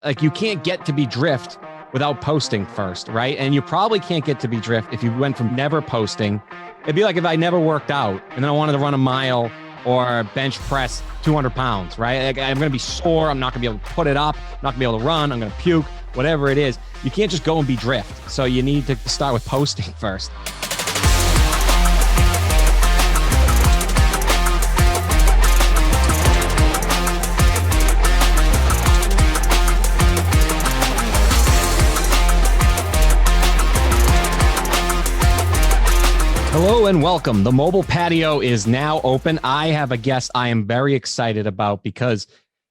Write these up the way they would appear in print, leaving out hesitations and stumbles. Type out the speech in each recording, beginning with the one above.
Like you can't get to be drift without posting first, right? And you probably can't get to be drift if you went from never posting. It'd be like if I never worked out and then I wanted to run a mile or bench press 200 pounds, right? Like I'm going to be sore. I'm not going to be able to put it up. I'm not going to be able to run. I'm going to puke, whatever it is. You can't just go and be drift. So you need to start with posting first. Hello and welcome. The mobile patio is now open. I have a guest I am very excited about because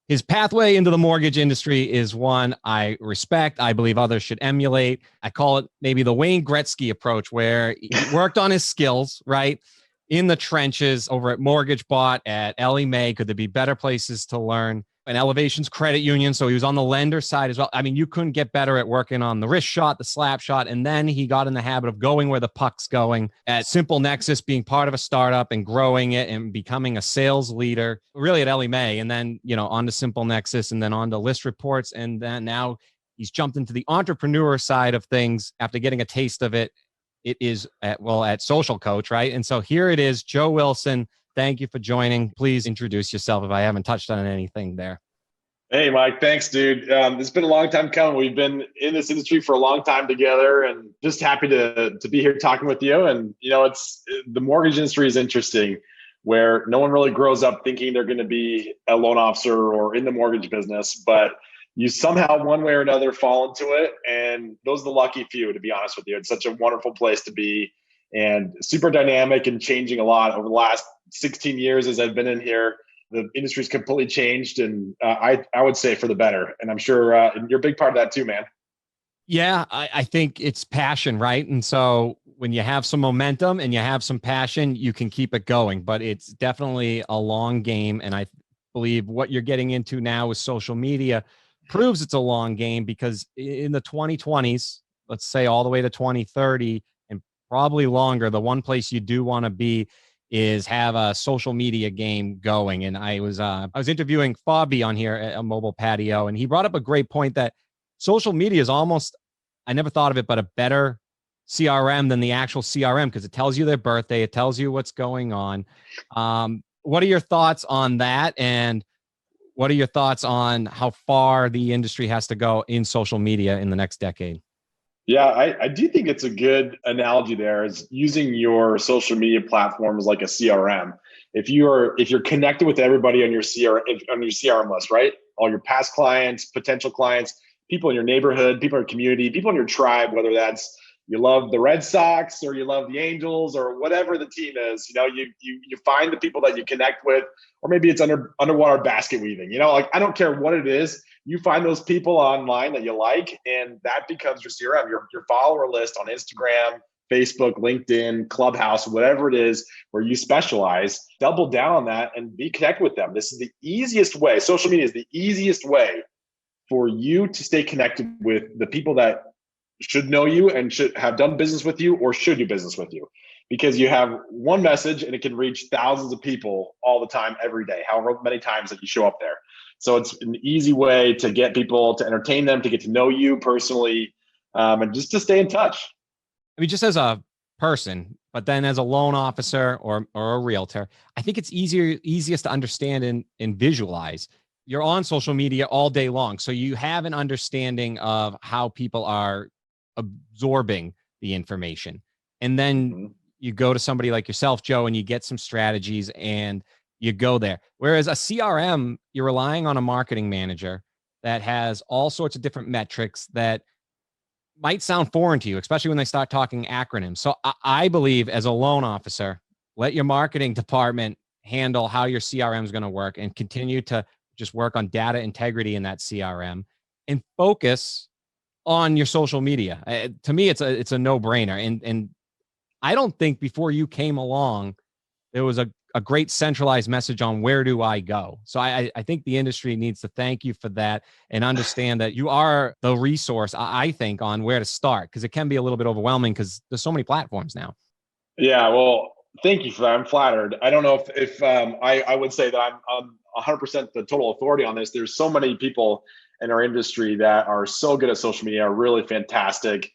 his pathway into the mortgage industry is one I respect. I believe others should emulate. I call it maybe the Wayne Gretzky approach, where he worked on his skills, right? In the trenches over at Mortgage Bot at Ellie Mae. Could there be better places to learn? An Elevations Credit Union. So he was on the lender side as well. I mean, you couldn't get better at working on the wrist shot, the slap shot. And then he got in the habit of going where the puck's going at Simple Nexus, being part of a startup and growing it and becoming a sales leader, really at Ellie Mae. And then, on to Simple Nexus and then on to List Reports. And then now he's jumped into the entrepreneur side of things after getting a taste of it. It is at Social Coach, right? And so here it is, Joe Wilson. Thank you for joining. Please introduce yourself if I haven't touched on anything there. Hey, Mike. Thanks, dude. It's been a long time coming. We've been in this industry for a long time together, and just happy to be here talking with you. And it's the mortgage industry is interesting, where no one really grows up thinking they're going to be a loan officer or in the mortgage business, but you somehow, one way or another, fall into it. And those are the lucky few, to be honest with you. It's such a wonderful place to be, and super dynamic and changing a lot over the last 16 years as I've been in here. The industry's completely changed, and I would say for the better. And I'm sure you're a big part of that too, man. Yeah, I think it's passion, right? And so when you have some momentum and you have some passion, you can keep it going. But it's definitely a long game. And I believe what you're getting into now with social media proves it's a long game, because in the 2020s, let's say all the way to 2030 and probably longer, the one place you do want to be is have a social media game going. And I was interviewing Fabi on here at a mobile patio, and he brought up a great point that social media is almost, I never thought of it, but a better CRM than the actual CRM, because it tells you their birthday, it tells you what's going on. What are your thoughts on that? And what are your thoughts on how far the industry has to go in social media in the next decade? Yeah, I do think it's a good analogy there, is using your social media platform as like a CRM. If you're connected with everybody on your CRM list, right? All your past clients, potential clients, people in your neighborhood, people in your community, people in your tribe, whether that's you love the Red Sox or you love the Angels or whatever the team is, you find the people that you connect with, or maybe it's underwater basket weaving, like I don't care what it is. You find those people online that you like, and that becomes your CRM, your follower list on Instagram, Facebook, LinkedIn, Clubhouse, whatever it is where you specialize. Double down on that and be connected with them. This is the easiest way. Social media is the easiest way for you to stay connected with the people that should know you and should have done business with you or should do business with you, because you have one message and it can reach thousands of people all the time, every day, however many times that you show up there. So it's an easy way to get people, to entertain them, to get to know you personally, and just to stay in touch. I mean, just as a person, but then as a loan officer or a realtor, I think it's easiest to understand and visualize. You're on social media all day long, so you have an understanding of how people are absorbing the information. And then you go to somebody like yourself, Joe, and you get some strategies and you go there. Whereas a CRM, you're relying on a marketing manager that has all sorts of different metrics that might sound foreign to you, especially when they start talking acronyms. So I believe, as a loan officer, let your marketing department handle how your CRM is going to work, and continue to just work on data integrity in that CRM and focus on your social media. To me, it's a no-brainer. And I don't think before you came along, there was a great centralized message on where do I go. So I think the industry needs to thank you for that and understand that you are the resource, I think, on where to start, because it can be a little bit overwhelming because there's so many platforms now. Yeah, well, thank you for that. I'm flattered. I don't know if I would say that I'm 100% the total authority on this. There's so many people in our industry that are so good at social media, are really fantastic.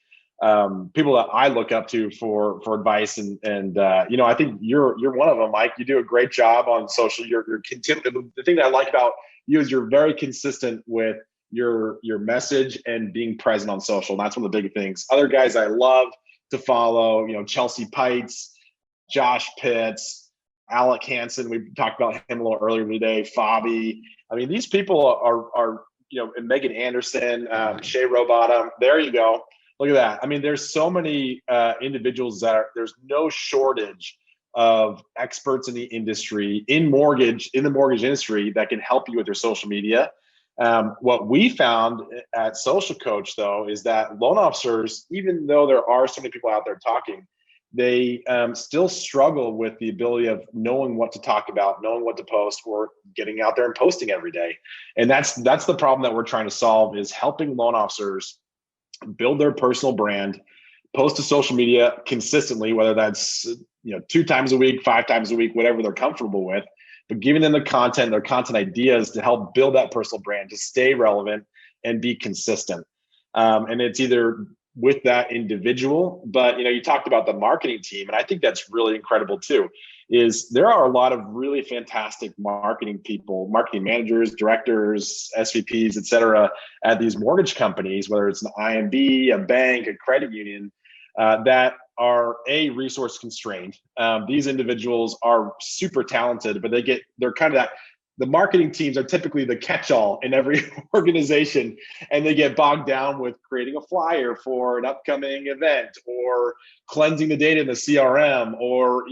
People that I look up to for advice, and I think you're one of them, Mike. You do a great job on social. You're the thing that I like about you is you're very consistent with your message and being present on social. And that's one of the big things. Other guys I love to follow, Chelsea Pites, Josh Pitts, Alec Hansen. We talked about him a little earlier today. Fabi. I mean, these people are and Megan Anderson, Shea Robottom. There you go. Look at that. I mean, there's so many individuals there's no shortage of experts in the industry, in the mortgage industry, that can help you with your social media. What we found at Social Coach, though, is that loan officers, even though there are so many people out there talking, they still struggle with the ability of knowing what to talk about, knowing what to post, or getting out there and posting every day. And that's the problem that we're trying to solve, is helping loan officers build their personal brand, post to social media consistently, whether that's 2 times a week, 5 times a week, whatever they're comfortable with, but giving them the content, their content ideas to help build that personal brand, to stay relevant and be consistent. And it's either with that individual, but you talked about the marketing team, and I think that's really incredible too, is there are a lot of really fantastic marketing people, marketing managers, directors, SVPs, et cetera, at these mortgage companies, whether it's an IMB, a bank, a credit union, that are resource constrained. These individuals are super talented, but they're kind of that. The marketing teams are typically the catch-all in every organization, and they get bogged down with creating a flyer for an upcoming event, or cleansing the data in the CRM, or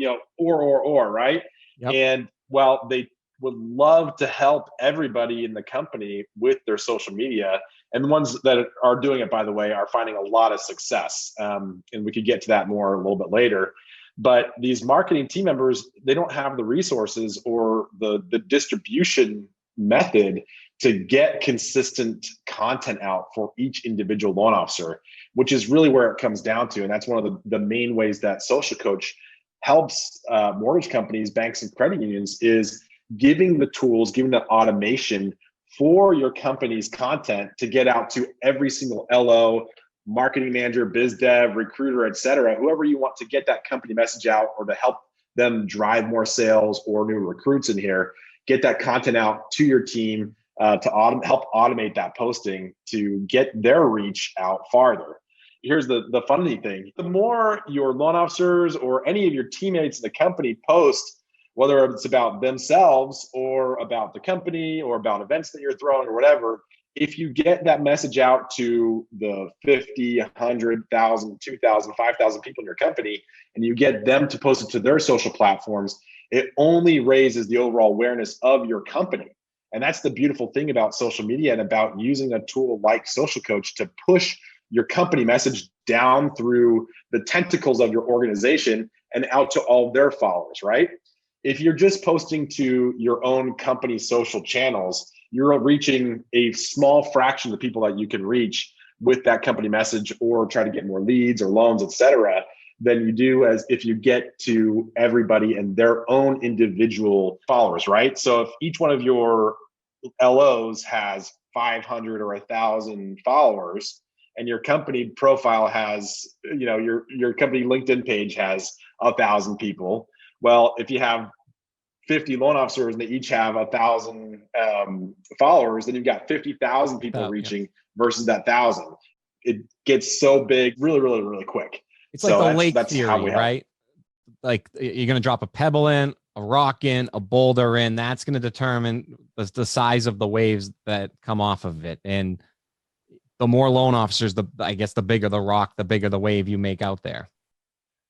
right? Yep. And while they would love to help everybody in the company with their social media, and the ones that are doing it, by the way, are finding a lot of success. And we could get to that more a little bit later. But these marketing team members, they don't have the resources or the distribution method to get consistent content out for each individual loan officer, which is really where it comes down to. And that's one of the main ways that Social Coach helps mortgage companies, banks, and credit unions, is giving the tools, giving the automation for your company's content to get out to every single LO, marketing manager, biz dev, recruiter, et cetera, whoever you want to get that company message out, or to help them drive more sales or new recruits in here, get that content out to your team to help automate that posting to get their reach out farther. Here's the funny thing. The more your loan officers or any of your teammates in the company post, whether it's about themselves or about the company or about events that you're throwing or whatever, if you get that message out to the 50, 100,000, 2,000, 5,000 people in your company, and you get them to post it to their social platforms, it only raises the overall awareness of your company. And that's the beautiful thing about social media and about using a tool like Social Coach to push your company message down through the tentacles of your organization and out to all their followers, right? If you're just posting to your own company social channels, you're reaching a small fraction of the people that you can reach with that company message, or try to get more leads or loans, et cetera, than you do as if you get to everybody and their own individual followers, right? So if each one of your LOs has 500 or 1,000 followers, and your company profile has, your company LinkedIn page has 1,000 people. Well, if you have 50 loan officers and they each have 1,000 followers, then you've got 50,000 people reaching versus that 1,000. It gets so big really, really, really quick. It's like the lake theory, right? Like you're going to drop a pebble in, a rock in, a boulder in. That's going to determine the size of the waves that come off of it. And the more loan officers, I guess the bigger the rock, the bigger the wave you make out there.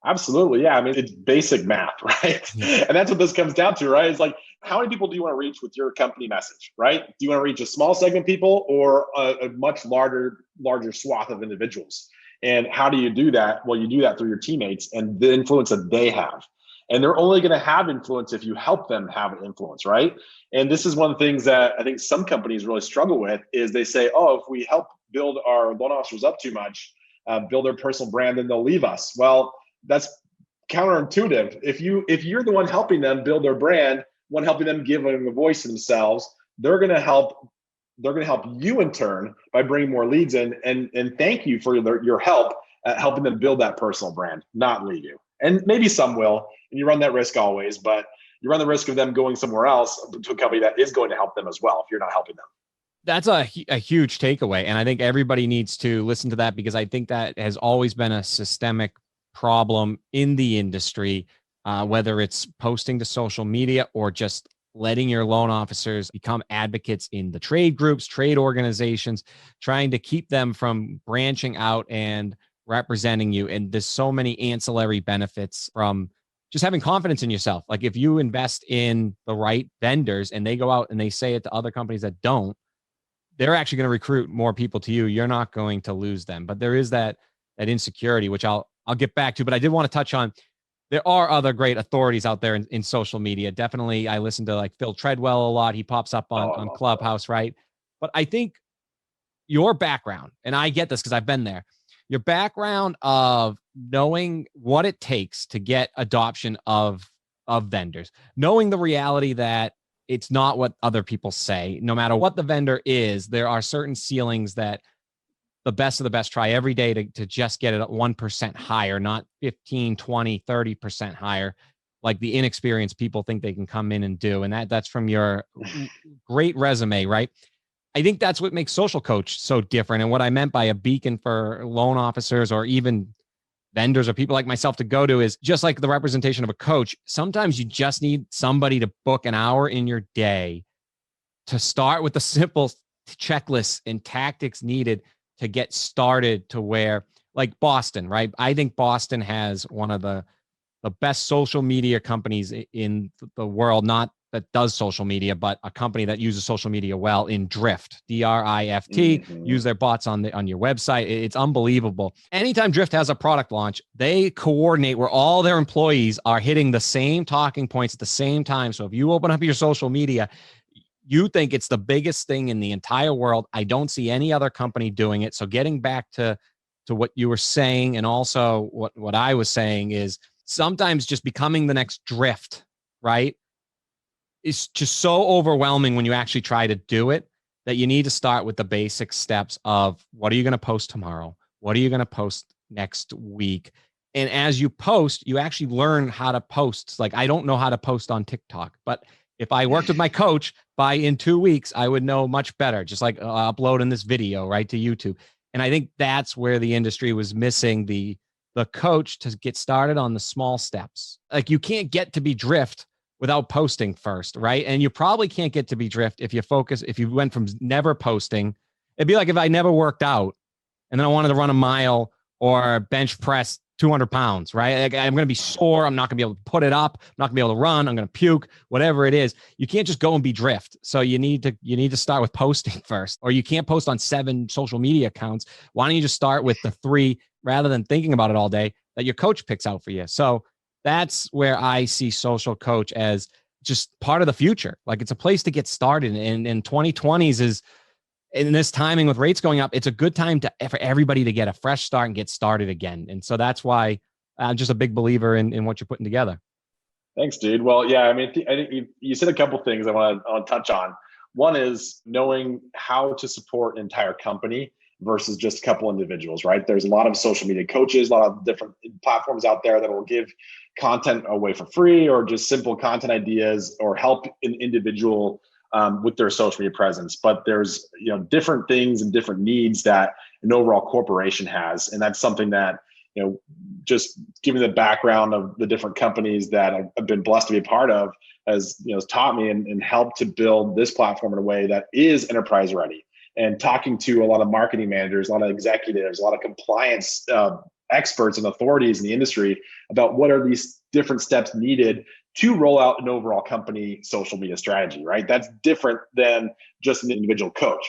Absolutely. Yeah. I mean, it's basic math, right? Yeah. And that's what this comes down to, right? It's like, how many people do you want to reach with your company message, right? Do you want to reach a small segment of people, or a much larger swath of individuals? And how do you do that? Well, you do that through your teammates and the influence that they have. And they're only going to have influence if you help them have an influence, right? And this is one of the things that I think some companies really struggle with, is they say, oh, if we help build our loan officers up too much, build their personal brand, then they'll leave us. Well, that's counterintuitive. If you're the one helping them build their brand, one helping them give them a voice to themselves, they're going to help they're going to help you in turn by bringing more leads in, and thank you for your help at helping them build that personal brand, not leave you. And maybe some will, and you run that risk always, but you run the risk of them going somewhere else to a company that is going to help them as well if you're not helping them. That's a huge takeaway. And I think everybody needs to listen to that, because I think that has always been a systemic problem in the industry, whether it's posting to social media or just letting your loan officers become advocates in the trade groups, trade organizations, trying to keep them from branching out and representing you. And there's so many ancillary benefits from just having confidence in yourself. Like if you invest in the right vendors and they go out and they say it to other companies that don't, they're actually going to recruit more people to you. You're not going to lose them. But there is that insecurity, which I'll get back to. But I did want to touch on, there are other great authorities out there in social media. Definitely, I listen to like Phil Treadwell a lot. He pops up on Clubhouse, right? But I think your background, and I get this because I've been there, your background of knowing what it takes to get adoption of vendors, knowing the reality that it's not what other people say. No matter what the vendor is, there are certain ceilings that the best of the best try every day to just get it at 1% higher, not 15, 20, 30% higher, like the inexperienced people think they can come in and do. And that's from your great resume, right? I think that's what makes Social Coach so different. And what I meant by a beacon for loan officers or even vendors or people like myself to go to is just like the representation of a coach. Sometimes you just need somebody to book an hour in your day to start with the simple checklists and tactics needed to get started to where, like Boston, right? I think Boston has one of the best social media companies in the world, not that does social media, but a company that uses social media well, in Drift, Drift. Mm-hmm. Use their bots on your website. It's unbelievable. Anytime Drift has a product launch, they coordinate where all their employees are hitting the same talking points at the same time. So if you open up your social media, you think it's the biggest thing in the entire world. I don't see any other company doing it. So getting back to what you were saying, and also what I was saying, is sometimes just becoming the next Drift, right, is just so overwhelming when you actually try to do it, that you need to start with the basic steps of what are you going to post tomorrow? What are you going to post next week? And as you post, you actually learn how to post. Like, I don't know how to post on TikTok, but if I worked with my coach, in 2 weeks, I would know much better, just like uploading this video right to YouTube. And I think that's where the industry was missing the coach to get started on the small steps. Like, you can't get to be Drift without posting first, right? And you probably can't get to be Drift if you went from never posting. It'd be like if I never worked out and then I wanted to run a mile or bench press 200 pounds, right? Like, I'm going to be sore. I'm not going to be able to put it up. I'm not going to be able to run. I'm going to puke, whatever it is. You can't just go and be Drift. So you need to start with posting first, or you can't post on 7 social media accounts. Why don't you just start with the 3 rather than thinking about it all day that your coach picks out for you? So that's where I see Social Coach as just part of the future. Like, it's a place to get started. And 2020s is, in this timing with rates going up, it's a good time for everybody to get a fresh start and get started again. And so that's why I'm just a big believer in what you're putting together. Thanks, dude. Well, yeah, I mean, I think you said a couple of things I want to touch on. One is knowing how to support an entire company versus just a couple individuals, right? There's a lot of social media coaches, a lot of different platforms out there that will give content away for free, or just simple content ideas, or help an individual with their social media presence. But there's different things and different needs that an overall corporation has, and that's something that just given the background of the different companies that I've been blessed to be a part of, has taught me and helped to build this platform in a way that is enterprise ready. And talking to a lot of marketing managers, a lot of executives, a lot of compliance experts and authorities in the industry about what are these different steps needed to roll out an overall company social media strategy, right? That's different than just an individual coach.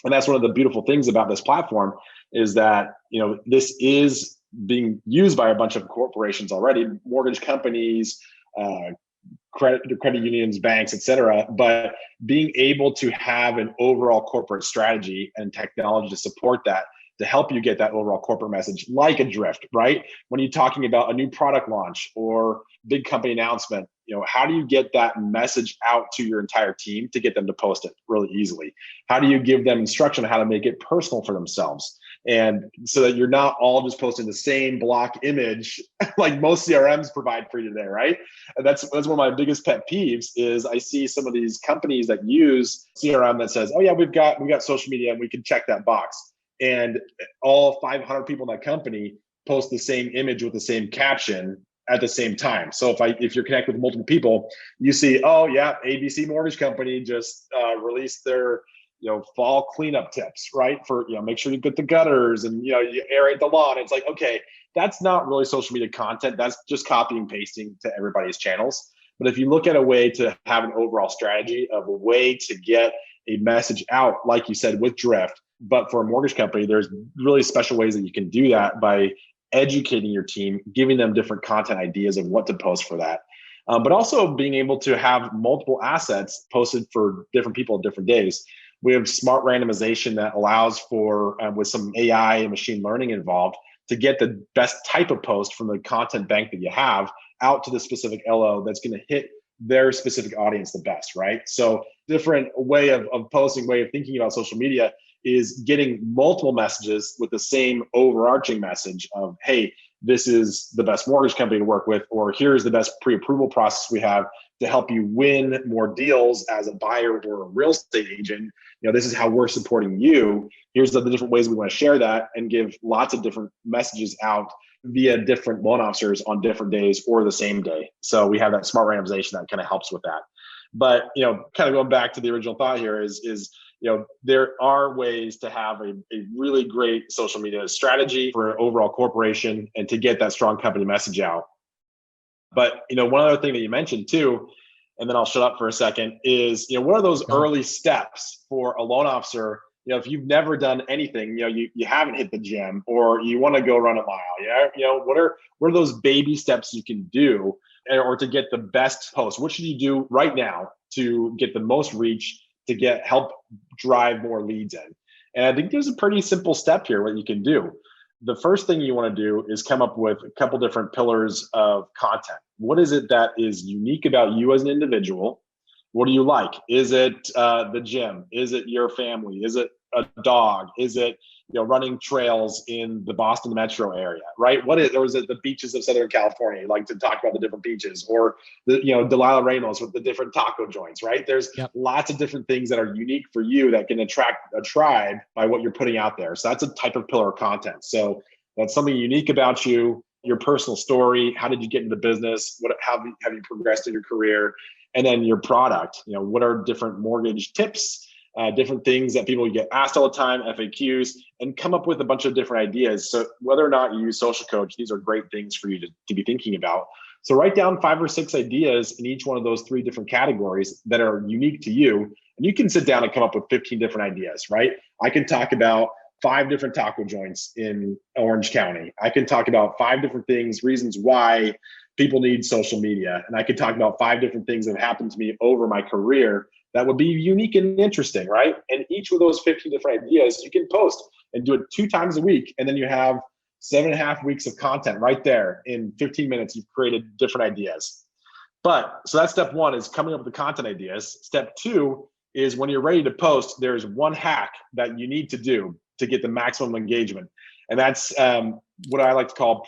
And that's one of the beautiful things about this platform, is that this is being used by a bunch of corporations already, mortgage companies, credit unions, banks, et cetera. But being able to have an overall corporate strategy and technology to support that to help you get that overall corporate message, like a drift, right? When you're talking about a new product launch or big company announcement, how do you get that message out to your entire team to get them to post it really easily? How do you give them instruction on how to make it personal for themselves? And so that you're not all just posting the same block image like most CRMs provide for you today, right? And that's one of my biggest pet peeves is I see some of these companies that use CRM that says, oh yeah, we've got social media and we can check that box. And all 500 people in that company post the same image with the same caption at the same time. So if you're connected with multiple people, you see, oh yeah, ABC Mortgage Company just released their fall cleanup tips, right? For make sure you get the gutters and you aerate the lawn. It's like, okay, that's not really social media content. That's just copy and pasting to everybody's channels. But if you look at a way to have an overall strategy of a way to get a message out, like you said, with Drift, but for a mortgage company, there's really special ways that you can do that by educating your team, giving them different content ideas of what to post for that. But also being able to have multiple assets posted for different people at different days. We have smart randomization that allows for, with some AI and machine learning involved, to get the best type of post from the content bank that you have out to the specific LO that's going to hit their specific audience the best, right? So different way of posting, way of thinking about social media is getting multiple messages with the same overarching message of, hey, this is the best mortgage company to work with, or here's the best pre-approval process we have to help you win more deals as a buyer or a real estate agent. This is how we're supporting you. Here's the different ways we want to share that and give lots of different messages out via different loan officers on different days or the same day. So we have that smart randomization that kind of helps with that. But, kind of going back to the original thought here is there are ways to have a really great social media strategy for an overall corporation and to get that strong company message out. But, one other thing that you mentioned too, and then I'll shut up for a second, is, what are those early steps for a loan officer? If you've never done anything, you haven't hit the gym or you want to go run a mile. Yeah. What are those baby steps you can do or to get the best post? What should you do right now to get the most reach, to help drive more leads in? And I think there's a pretty simple step here, what you can do. The first thing you want to do is come up with a couple different pillars of content. What is it that is unique about you as an individual? What do you like? Is it the gym? Is it your family? Is it a dog? Is it running trails in the Boston metro area, right? Or is it the beaches of Southern California? You like to talk about the different beaches, or the Delilah Ramos with the different taco joints, right? There's lots of different things that are unique for you that can attract a tribe by what you're putting out there. So that's a type of pillar of content. So that's something unique about you, your personal story. How did you get into business? How have you progressed in your career? And then your product. What are different mortgage tips? Different things that people get asked all the time, FAQs, and come up with a bunch of different ideas. So whether or not you use Social Coach, these are great things for you to be thinking about. So write down 5 or 6 ideas in each one of those 3 different categories that are unique to you. And you can sit down and come up with 15 different ideas, right? I can talk about 5 different taco joints in Orange County. I can talk about 5 different things, reasons why people need social media. And I could talk about 5 different things that have happened to me over my career that would be unique and interesting, right? And each of those 15 different ideas you can post and do it 2 times a week. And then you have 7.5 weeks of content right there. In 15 minutes, you've created different ideas. So that's step 1, is coming up with the content ideas. Step 2 is when you're ready to post, there's one hack that you need to do to get the maximum engagement. And that's what I like to call,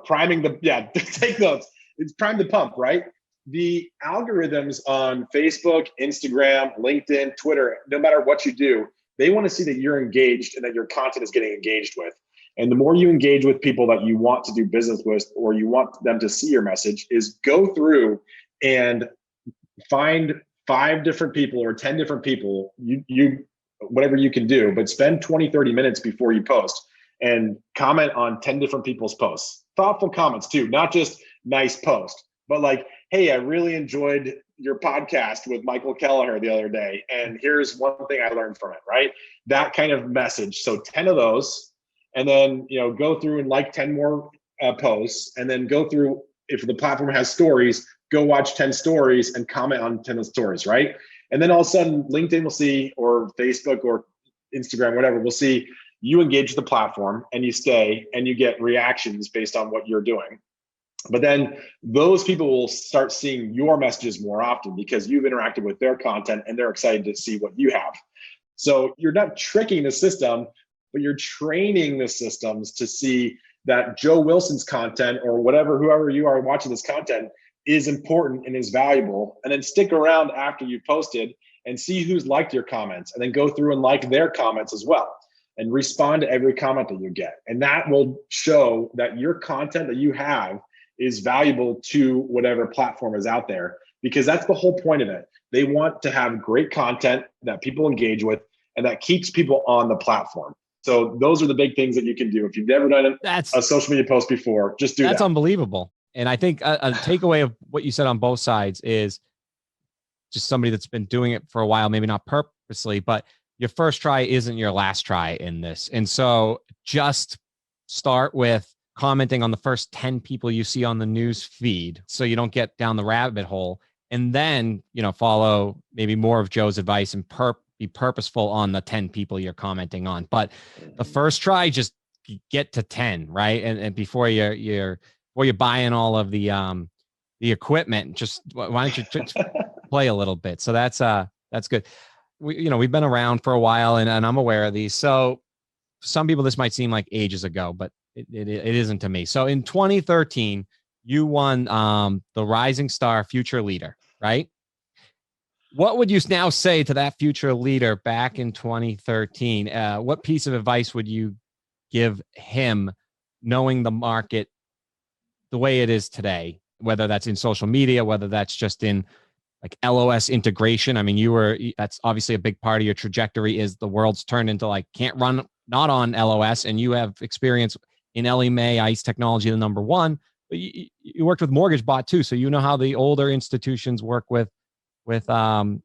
priming take notes. It's prime the pump, right? The algorithms on Facebook, Instagram, LinkedIn, Twitter, no matter what you do, they want to see that you're engaged and that your content is getting engaged with. And the more you engage with people that you want to do business with, or you want them to see your message, is go through and find 5 different people or 10 different people, you whatever you can do, but spend 20, 30 minutes before you post and comment on 10 different people's posts. Thoughtful comments too, not just nice post, but like, hey, I really enjoyed your podcast with Michael Kelleher the other day, and here's one thing I learned from it, right? That kind of message. So 10 of those, and then go through and like 10 more posts, and then go through, if the platform has stories, go watch 10 stories and comment on 10 stories, right? And then all of a sudden LinkedIn will see, or Facebook or Instagram, whatever, we'll see you engage with the platform and you stay and you get reactions based on what you're doing. But then those people will start seeing your messages more often because you've interacted with their content and they're excited to see what you have. So you're not tricking the system, but you're training the systems to see that Joe Wilson's content or whatever, whoever you are watching this content is important and is valuable. And then stick around after you've posted and see who's liked your comments, and then go through and like their comments as well and respond to every comment that you get. And that will show that your content that you have is valuable to whatever platform is out there, because that's the whole point of it. They want to have great content that people engage with and that keeps people on the platform. So those are the big things that you can do. If you've never done a social media post before, just do that. That's unbelievable. And I think a takeaway of what you said on both sides is just somebody that's been doing it for a while, maybe not purposely, but your first try isn't your last try in this. And so just start with commenting on the first 10 people you see on the news feed so you don't get down the rabbit hole. And then, follow maybe more of Joe's advice and be purposeful on the 10 people you're commenting on. But the first try, just get to 10, right? And before you're buying all of the equipment, just why don't you play a little bit? So that's good. We've been around for a while, and I'm aware of these. So some people, this might seem like ages ago, but it isn't to me. So in 2013, you won the Rising Star Future Leader, right? What would you now say to that future leader back in 2013? What piece of advice would you give him, knowing the market the way it is today, whether that's in social media, whether that's just in like LOS integration? I mean, that's obviously a big part of your trajectory, is the world's turned into like can't run not on LOS, and you have experience in Ellie Mae, ICE Technology, the number one, but you worked with MortgageBot too. So you know how the older institutions work with kind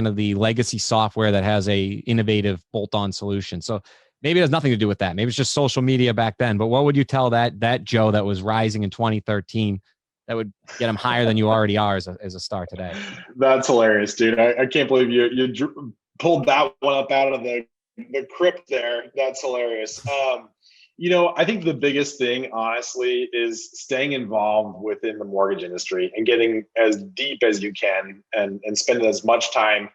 of the legacy software that has a innovative bolt-on solution. So maybe it has nothing to do with that. Maybe it's just social media back then. But what would you tell that Joe that was rising in 2013 that would get him higher than you already are as a star today? That's hilarious, dude. I can't believe you pulled that one up out of the crypt there. That's hilarious. I think the biggest thing, honestly, is staying involved within the mortgage industry and getting as deep as you can and spending as much time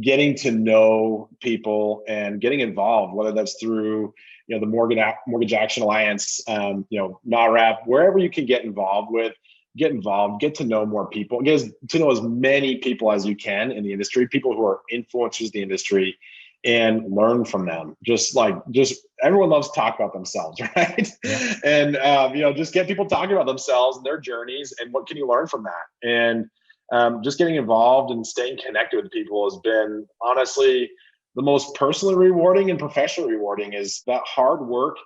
getting to know people and getting involved, whether that's through, the Mortgage Action Alliance, NARAP, wherever you can get involved, get to know more people, get to know as many people as you can in the industry, people who are influencers in the industry, and learn from them. Just everyone loves to talk about themselves, right? Yeah. And, just get people talking about themselves and their journeys and what can you learn from that. And just getting involved and staying connected with people has been honestly the most personally rewarding and professionally rewarding. Is that hard work.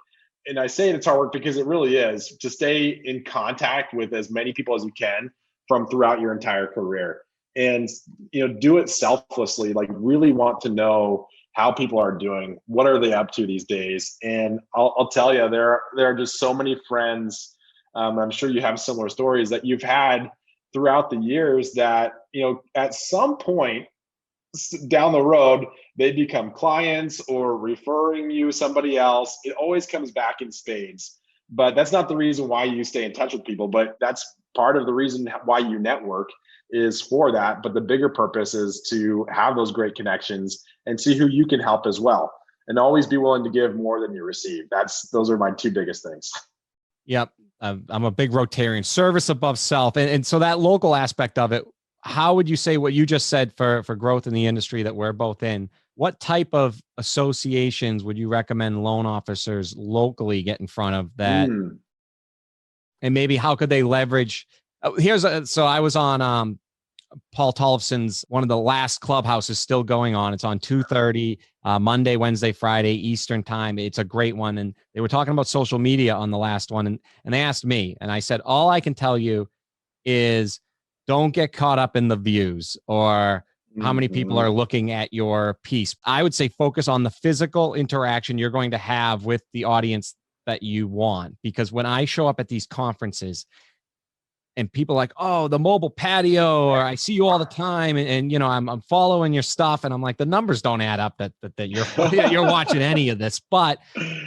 And I say it's hard work because it really is, to stay in contact with as many people as you can from throughout your entire career, and do it selflessly, like really want to know how people are doing, what are they up to these days. And I'll tell you, there are just so many friends, I'm sure you have similar stories that you've had throughout the years that at some point down the road they become clients or referring you somebody else. It always comes back in spades, but that's not the reason why you stay in touch with people, but that's part of the reason why you network, is for that. But the bigger purpose is to have those great connections and see who you can help as well, and always be willing to give more than you receive. Those are my two biggest things. Yep. I'm a big Rotarian, service above self. And so that local aspect of it, how would you say what you just said for growth in the industry that we're both in? What type of associations would you recommend loan officers locally get in front of that? And maybe how could they leverage? So I was on Paul Tollefson's, one of the last clubhouses still going on. It's on 2:30 Monday, Wednesday, Friday Eastern time. It's a great one. And they were talking about social media on the last one. And they asked me, and I said, all I can tell you is don't get caught up in the views or how many people are looking at your piece. I would say focus on the physical interaction you're going to have with the audience that you want. Because when I show up at these conferences, and people are like, oh, the mobile patio, or I see you all the time, and you know, I'm following your stuff, and I'm like, the numbers don't add up that you're watching any of this, but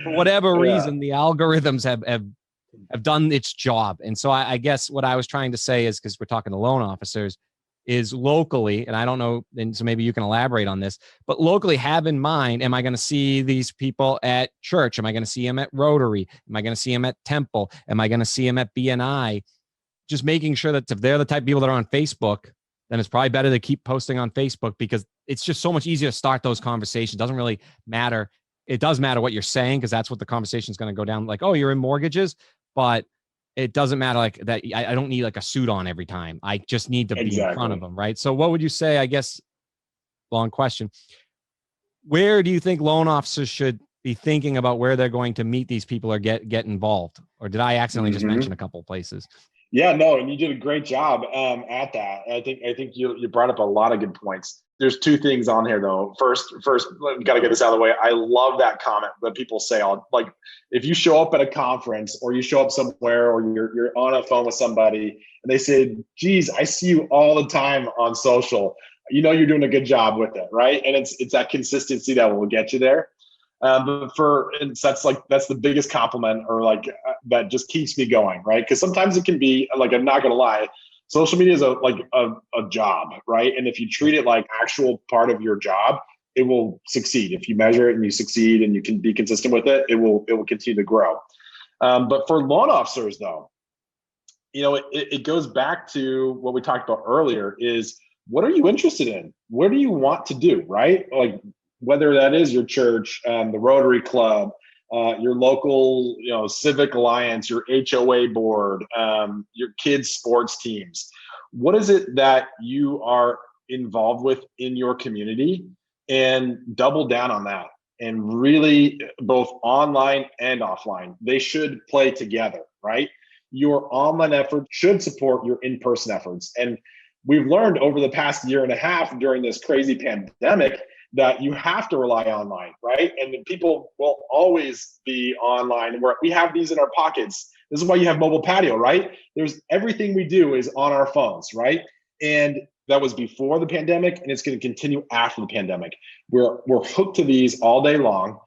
for whatever Yeah. reason, the algorithms have done its job. And so I guess what I was trying to say is, because we're talking to loan officers, is locally, and I don't know, and so maybe you can elaborate on this, but locally have in mind, am I going to see these people at church? Am I going to see them at Rotary? Am I going to see them at Temple? Am I going to see them at BNI? Just making sure that if they're the type of people that are on Facebook, then it's probably better to keep posting on Facebook, because it's just so much easier to start those conversations. It doesn't really matter. It does matter what you're saying, because that's what the conversation is going to go down. Like, oh, you're in mortgages, but it doesn't matter like that. I don't need like a suit on every time. I just need to be in front of them. Right. So what would you say, I guess, long question, where do you think loan officers should be thinking about where they're going to meet these people or get involved? Or did I accidentally just mention a couple of places? Yeah, no, and you did a great job at that. I think you brought up a lot of good points. There's two things on here though. First, we got to get this out of the way. I love that comment that people say, like, if you show up at a conference or you show up somewhere or you're on a phone with somebody and they say, geez, I see you all the time on social, you know, you're doing a good job with it, right? And it's that consistency that will get you there. But that's the biggest compliment, or like that just keeps me going, right? Because sometimes it can be like, I'm not gonna lie, social media is a job, right? And if you treat it like actual part of your job, it will succeed. If you measure it and you succeed and you can be consistent with it, it will continue to grow. But for loan officers though, you know, it goes back to what we talked about earlier, is what are you interested in? What do you want to do, right? Like, whether that is your church, the Rotary Club, your local, you know, civic alliance, your HOA board, your kids' sports teams. What is it that you are involved with in your community, and double down on that? And really, both online and offline, they should play together, right? Your online effort should support your in-person efforts. And we've learned over the past year and a half during this crazy pandemic that you have to rely online, right? And people will always be online. We have these in our pockets. This is why you have mobile patio, right? There's everything we do is on our phones, right? And that was before the pandemic, and it's going to continue after the pandemic. We're hooked to these all day long,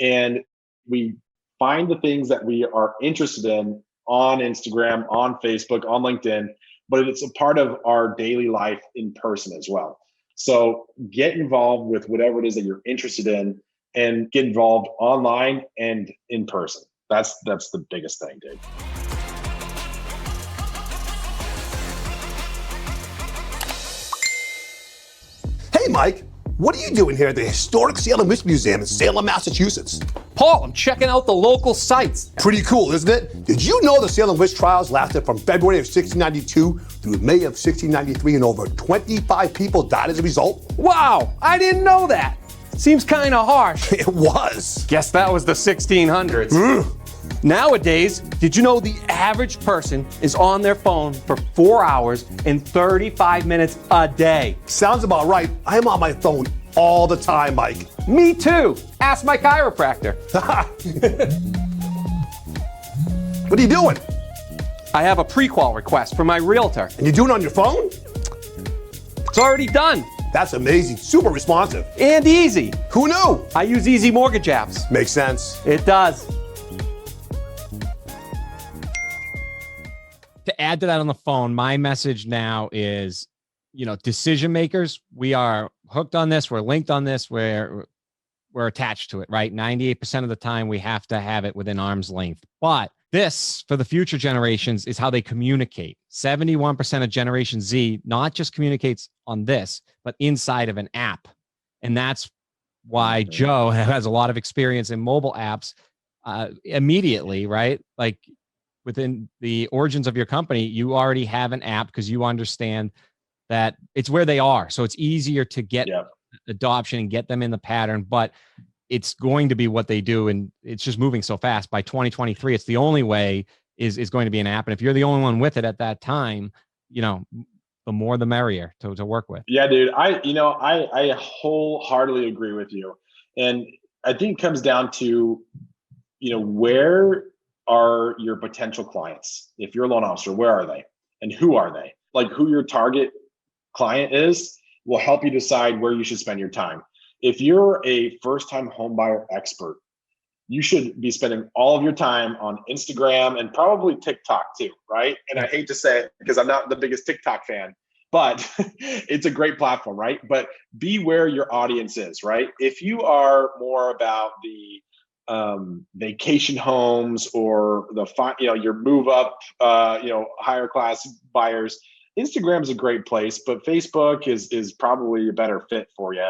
and we find the things that we are interested in on Instagram, on Facebook, on LinkedIn, but it's a part of our daily life in person as well. So get involved with whatever it is that you're interested in, and get involved online and in person. That's the biggest thing, dude. Hey, Mike, what are you doing here at the historic Salem Witch Museum in Salem, Massachusetts? Paul, I'm checking out the local sites. Pretty cool, isn't it? Did you know the Salem witch trials lasted from February of 1692 through May of 1693, and over 25 people died as a result? Wow, I didn't know that. Seems kind of harsh. It was. Guess that was the 1600s. Nowadays, did you know the average person is on their phone for 4 hours and 35 minutes a day? Sounds about right. I'm on my phone all the time, Mike. Me too. Ask my chiropractor. What are you doing? I have a pre-qual request from my realtor. And you doing it on your phone? It's already done. That's amazing. Super responsive. And easy. Who knew? I use easy mortgage apps. Makes sense. It does. To add to that on the phone, my message now is, you know, decision makers, we are hooked on this. We're linked on this. We're attached to it, right? 98% of the time we have to have it within arm's length. But this, for the future generations, is how they communicate. 71% of Generation Z not just communicates on this, but inside of an app. And that's why Joe has a lot of experience in mobile apps immediately, right? Like, within the origins of your company, you already have an app because you understand that it's where they are. So it's easier to get adoption and get them in the pattern, but it's going to be what they do. And it's just moving so fast. By 2023, it's the only way is going to be an app. And if you're the only one with it at that time, you know, the more the merrier to work with. Yeah, dude. I wholeheartedly agree with you. And I think it comes down to, you know, where are your potential clients? If you're a loan officer, where are they? and who are they? Like who your target client is will help you decide where you should spend your time. If you're a first-time homebuyer expert, you should be spending all of your time on Instagram and probably TikTok too, right? And I hate to say it because I'm not the biggest TikTok fan, but it's a great platform, right? But be where your audience is, right? If you are more about the vacation homes or your move up, higher class buyers, Instagram is a great place, but Facebook is probably a better fit for you.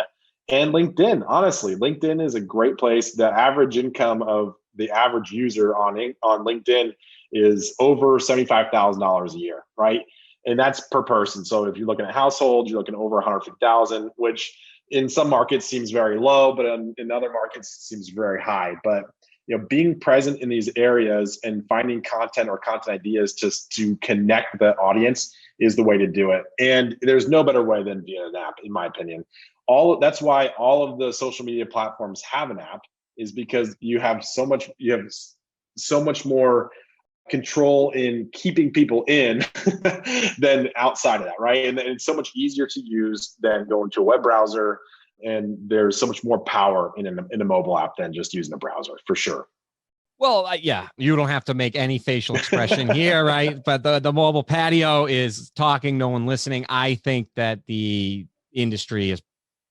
And LinkedIn, honestly, LinkedIn is a great place. The average income of the average user on LinkedIn is over $75,000 a year, right? And that's per person. So if you're looking at households, you're looking at over 150,000, which in some markets seems very low, but in other markets seems very high. But being present in these areas and finding content or content ideas to connect the audience is the way to do it. And there's no better way than via an app, in my opinion. That's why all of the social media platforms have an app, is because you have so much more control in keeping people in than outside of that, right? And it's so much easier to use than going to a web browser. And there's so much more power in a mobile app than just using a browser, for sure. Well, yeah, you don't have to make any facial expression here, right? But the mobile patio is talking, no one listening. I think that the industry has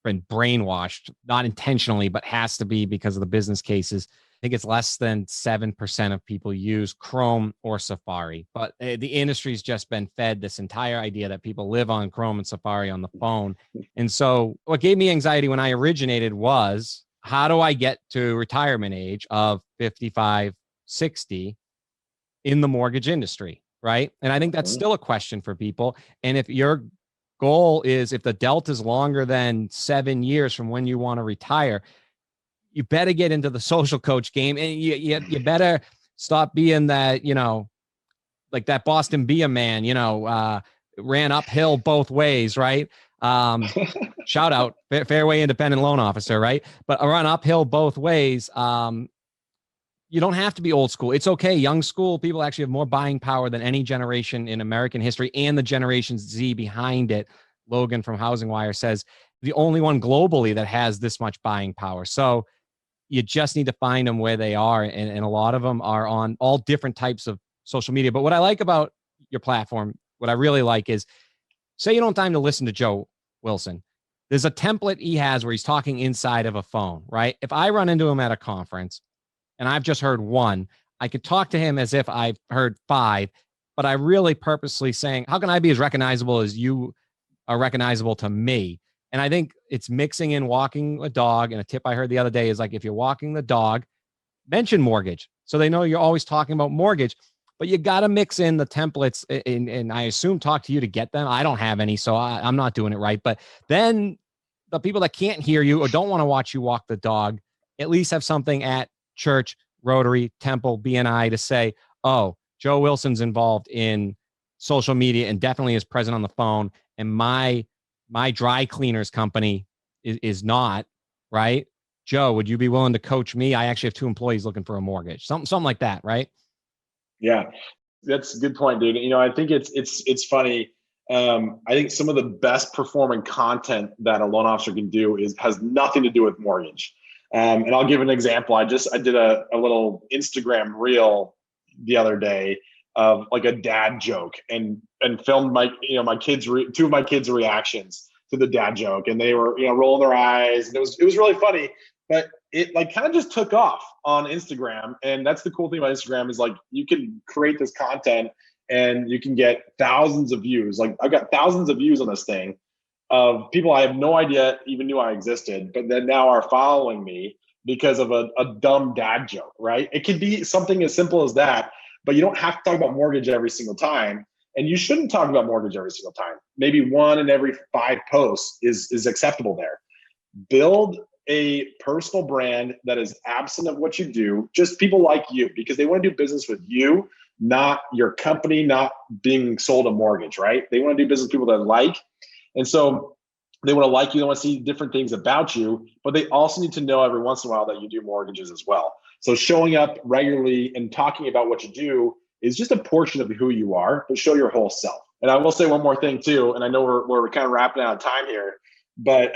been brainwashed, not intentionally, but has to be because of the business cases. I think it's less than 7% of people use Chrome or Safari, but the industry's just been fed this entire idea that people live on Chrome and Safari on the phone. And so what gave me anxiety when I originated was, how do I get to retirement age of 55, 60 in the mortgage industry, right? And I think that's still a question for people. And if your goal is, if the delta is longer than 7 years from when you want to retire, you better get into the social coach game, and you better stop being that, like that Boston Be a Man, ran uphill both ways, right? Shout out Fairway Independent Loan Officer, right? But run uphill both ways. You don't have to be old school. It's okay. Young school people actually have more buying power than any generation in American history, and the Generation Z behind it. Logan from Housing Wire says the only one globally that has this much buying power. So you just need to find them where they are. And a lot of them are on all different types of social media. But what I like about your platform, what I really like is, say you don't have time to listen to Joe Wilson. There's a template he has where he's talking inside of a phone, right? If I run into him at a conference and I've just heard one, I could talk to him as if I've heard 5, but I really purposely saying, how can I be as recognizable as you are recognizable to me? And I think it's mixing in walking a dog. And a tip I heard the other day is, like, if you're walking the dog, mention mortgage, so they know you're always talking about mortgage. But you got to mix in the templates, and I assume talk to you to get them. I don't have any, so I'm not doing it right. But then the people that can't hear you or don't want to watch you walk the dog at least have something at church, Rotary, Temple, BNI to say, oh, Joe Wilson's involved in social media and definitely is present on the phone. And my dry cleaners company is not, right? Joe, would you be willing to coach me? I actually have 2 employees looking for a mortgage, something like that, right? Yeah, that's a good point, dude. I think it's funny. I think some of the best performing content that a loan officer can do has nothing to do with mortgage. And I'll give an example. I did a little Instagram reel the other day of like a dad joke, and filmed my kids, 2 of my kids' reactions to the dad joke, and they were rolling their eyes, and it was really funny. But it like kind of just took off on Instagram. And that's the cool thing about Instagram, is like you can create this content and you can get thousands of views. Like I've got thousands of views on this thing of people I have no idea even knew I existed, but then now are following me because of a dumb dad joke, right? It could be something as simple as that, but you don't have to talk about mortgage every single time. And you shouldn't talk about mortgage every single time. Maybe 1 in every 5 posts is acceptable there. Build a personal brand that is absent of what you do, just people like you, because they want to do business with you, not your company, not being sold a mortgage, right? They want to do business with people that like. And so they want to like you, they want to see different things about you, but they also need to know every once in a while that you do mortgages as well. So showing up regularly and talking about what you do is just a portion of who you are, but show your whole self. And I will say one more thing too, and I know we're kind of wrapping out of time here, but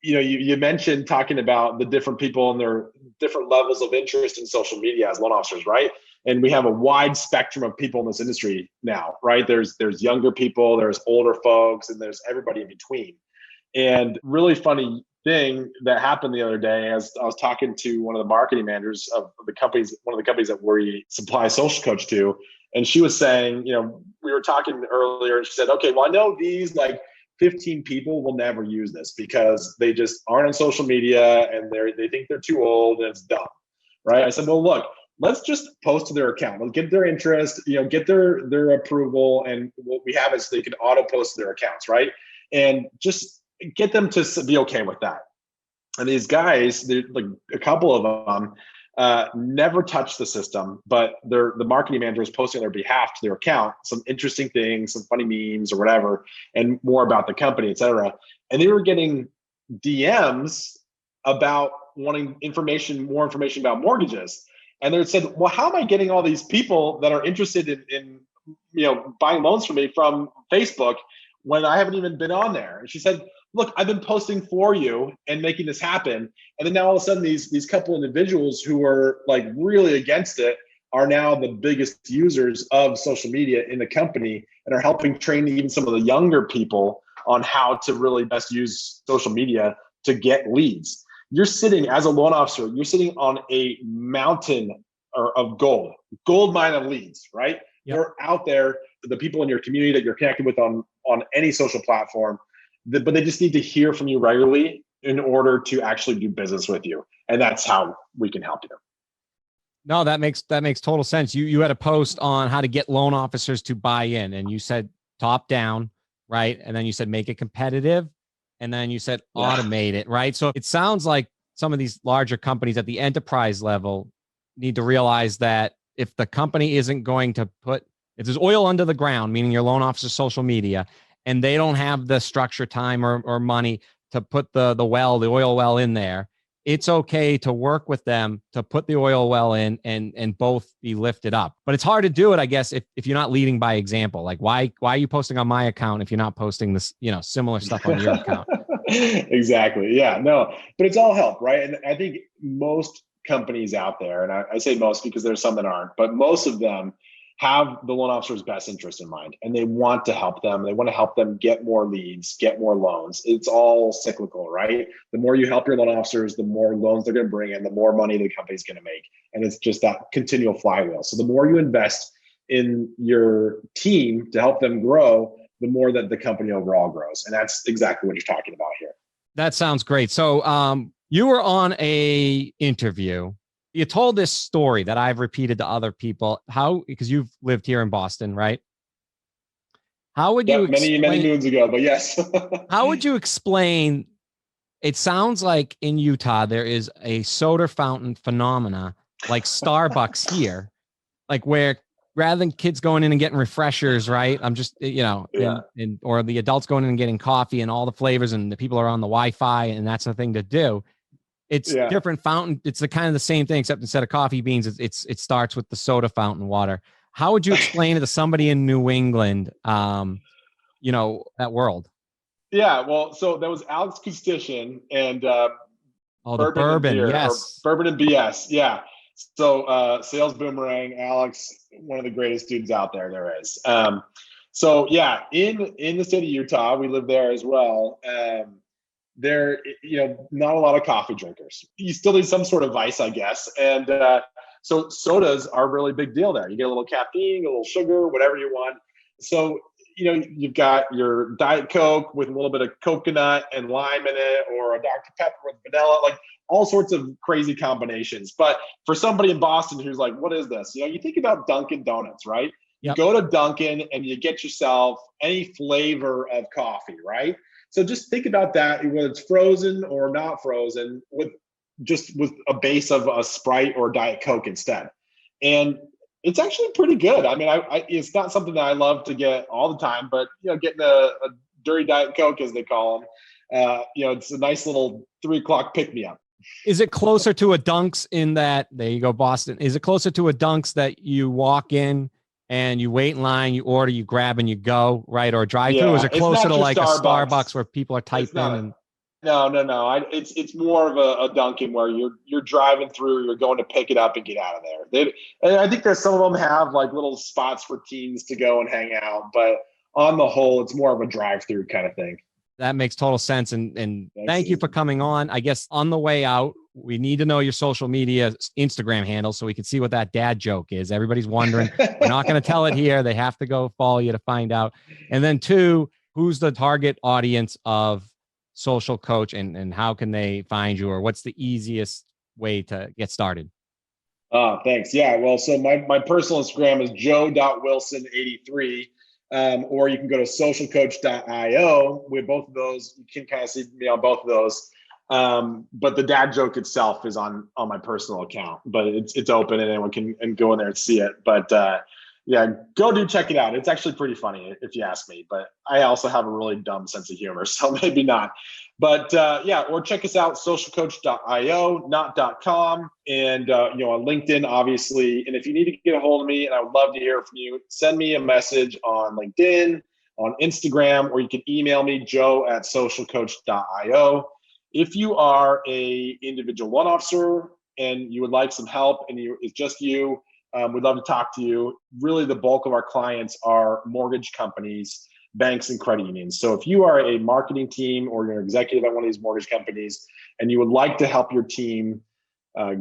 you mentioned talking about the different people and their different levels of interest in social media as loan officers, right? And we have a wide spectrum of people in this industry now, right? There's younger people, there's older folks, and there's everybody in between. And really funny thing that happened the other day, as I was talking to one of the marketing managers of the companies, one of the companies that we supply Social Coach to, and she was saying, we were talking earlier, and she said, okay, well, I know these like 15 people will never use this because they just aren't on social media and they think they're too old and it's dumb, right? I said, well, look, let's just post to their account. Let's get their interest, get their approval, and what we have is they can auto post to their accounts, right? And just get them to be okay with that. And these guys, like a couple of them, never touched the system, but the marketing manager was posting on their behalf to their account some interesting things, some funny memes or whatever, and more about the company, et cetera. And they were getting DMs about wanting more information about mortgages. And they said, well, how am I getting all these people that are interested in buying loans from me from Facebook when I haven't even been on there? And she said, look, I've been posting for you and making this happen. And then now all of a sudden these couple individuals who are like really against it are now the biggest users of social media in the company and are helping train even some of the younger people on how to really best use social media to get leads. You're sitting as a loan officer, you're sitting on a mountain of gold mine of leads, right? Yep. They're out there, the people in your community that you're connected with on any social platform, but they just need to hear from you regularly in order to actually do business with you. And that's how we can help you. No, that makes total sense. You had a post on how to get loan officers to buy in, and you said top down, right? And then you said make it competitive, and then you said automate it, right? So it sounds like some of these larger companies at the enterprise level need to realize that if the company isn't going to if there's oil under the ground, meaning your loan officer's social media, and they don't have the structure, time, or money to put the oil well in there, it's okay to work with them to put the oil well in and both be lifted up. But it's hard to do it, I guess, if you're not leading by example. Like why are you posting on my account if you're not posting this, similar stuff on your account? Exactly. Yeah, no, but it's all help, right? And I think most companies out there, and I say most because there's some that aren't, but most of them have the loan officer's best interest in mind, and they want to help them. They want to help them get more leads, get more loans. It's all cyclical, right? The more you help your loan officers, the more loans they're going to bring in, the more money the company's going to make. And it's just that continual flywheel. So the more you invest in your team to help them grow, the more that the company overall grows. And that's exactly what you're talking about here. That sounds great. So you were on a interview. You told this story that I've repeated to other people. Because you've lived here in Boston, right? How would you explain, many moons ago, but yes. How would you explain? It sounds like in Utah there is a soda fountain phenomena like Starbucks here, like where rather than kids going in and getting refreshers, right? I'm just or the adults going in and getting coffee and all the flavors, and the people are on the Wi-Fi, and that's the thing to do. It's different fountain. It's the kind of the same thing, except instead of coffee beans, it starts with the soda fountain water. How would you explain it to somebody in New England, that world? Yeah, well, so that was Alex Kustician and the bourbon, yes. Bourbon and BS, yeah. So Sales Boomerang, Alex, one of the greatest dudes out there is. So yeah, in the state of Utah, we live there as well. There, not a lot of coffee drinkers. You still need some sort of vice, I guess. And so sodas are a really big deal there. You get a little caffeine, a little sugar, whatever you want. So, you've got your Diet Coke with a little bit of coconut and lime in it, or a Dr. Pepper with vanilla, like all sorts of crazy combinations. But for somebody in Boston who's like, what is this? You think about Dunkin' Donuts, right? Yep. You go to Dunkin' and you get yourself any flavor of coffee, right? So just think about that, whether it's frozen or not frozen, with a base of a Sprite or Diet Coke instead. And it's actually pretty good. I mean, it's not something that I love to get all the time, but getting a dirty Diet Coke, as they call them, it's a nice little 3 o'clock pick me up. Is it closer to a Dunks in that? There you go, Boston. Is it closer to a Dunks that you walk in and you wait in line, you order, you grab, and you go, right? Or drive through? Yeah, Is it it's closer not to your like a Starbucks. Starbucks where people are typing? And No. It's more of a Dunkin' where you're driving through, you're going to pick it up and get out of there. And I think that some of them have like little spots for teens to go and hang out, but on the whole, it's more of a drive-through kind of thing. that makes total sense. And thank you for coming on. I guess on the way out, we need to know your social media Instagram handle so we can see what that dad joke is. Everybody's wondering. We're not going to tell it here. They have to go follow you to find out. And then 2, who's the target audience of Social Coach, and how can they find you, or what's the easiest way to get started? Thanks. Yeah. Well, so my personal Instagram is joe.wilson83. Or you can go to socialcoach.io. With both of those, you can kind of see me on both of those. But the dad joke itself is on my personal account, but it's open and anyone can go in there and see it. But yeah, go check it out. It's actually pretty funny if you ask me, but I also have a really dumb sense of humor, so maybe not. But yeah, or check us out, socialcoach.io, not .com, and on LinkedIn, obviously. And if you need to get a hold of me, and I would love to hear from you, send me a message on LinkedIn, on Instagram, or you can email me, joe@socialcoach.io. If you are a individual loan officer and you would like some help and it's just you, we'd love to talk to you. Really, the bulk of our clients are mortgage companies, banks, and credit unions. So if you are a marketing team or you're an executive at one of these mortgage companies and you would like to help your team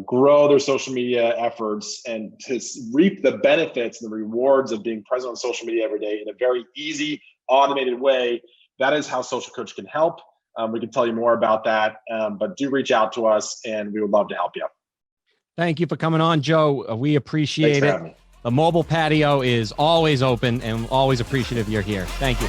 grow their social media efforts and to reap the benefits and the rewards of being present on social media every day in a very easy, automated way, that is how Social Coach can help. We can tell you more about that, but do reach out to us and we would love to help you. Thank you for coming on, Joe. We appreciate it. The mobile patio is always open and always appreciative you're here. Thank you.